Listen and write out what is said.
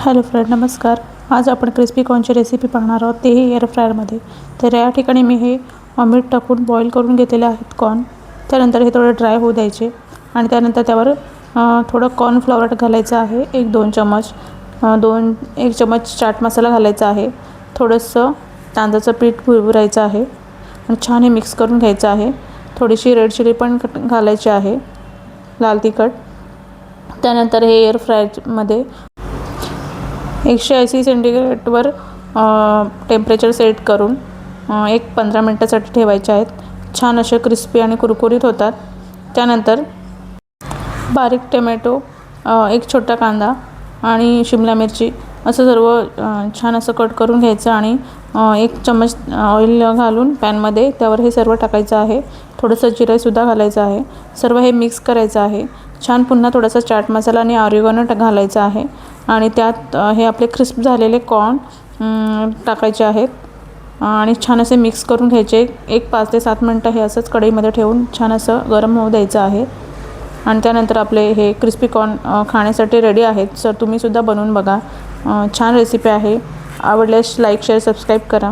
Hello friend, नमस्कार. आज आपण क्रिस्पी कॉर्नची रेसिपी पाहणार आहोत, तेही एअर फ्रायरमध्ये. तर या ठिकाणी मी हे मीठ टाकून बॉईल करून घेतलेले आहेत कॉर्न. त्यानंतर हे थोडे ड्राय होऊ द्यायचे आणि त्यानंतर त्यावर थोडं कॉर्नफ्लॉवर घालायचं आहे, 1-2 चमच. 1 चमच चाट मसाला घालायचा आहे. थोडंसं तांदळाचं पीठ भुरभुरायचं आहे आणि छान हे मिक्स करून घ्यायचं आहे. थोडीशी रेड चिली पण घालायची आहे, लाल तिखट. त्यानंतर हे एअर फ्रायरमध्ये 180 सेंटीग्रेडवर टेम्परेचर सेट करून 15 मिनटासाठी ठेवायचे आहेत. छान असे क्रिस्पी आणि कुरकुरीत होतात. त्यानंतर बारीक टोमॅटो, 1 छोटा कांदा आणि शिमला मिरची असं सर्व छान असं कट करून घ्यायचं आणि 1 चमच ऑइल घालून पॅनमध्ये त्यावर हे सर्व टाकायचं आहे. थोडंसं जिरेसुद्धा घालायचं आहे. सर्व हे मिक्स करायचं आहे. छान पुन्हा थोडासा चाट मसाला आणि ऑरिगॅनो घालायचा आहे आणि त्यात हे आपले क्रिस्प झालेले कॉर्न टाकायचे आहेत आणि छान असे मिक्स करून घ्यायचे. 5 ते 7 मिनटं हे असंच कढईमध्ये ठेवून छान असं गरम होऊ द्यायचं आहे आणि त्यानंतर आपले हे क्रिस्पी कॉर्न खाण्यासाठी रेडी आहेत. सर तुम्हीसुद्धा बनवून बघा. छान रेसिपी आहे. आवडल्यास लाईक, शेअर, सबस्क्राईब करा.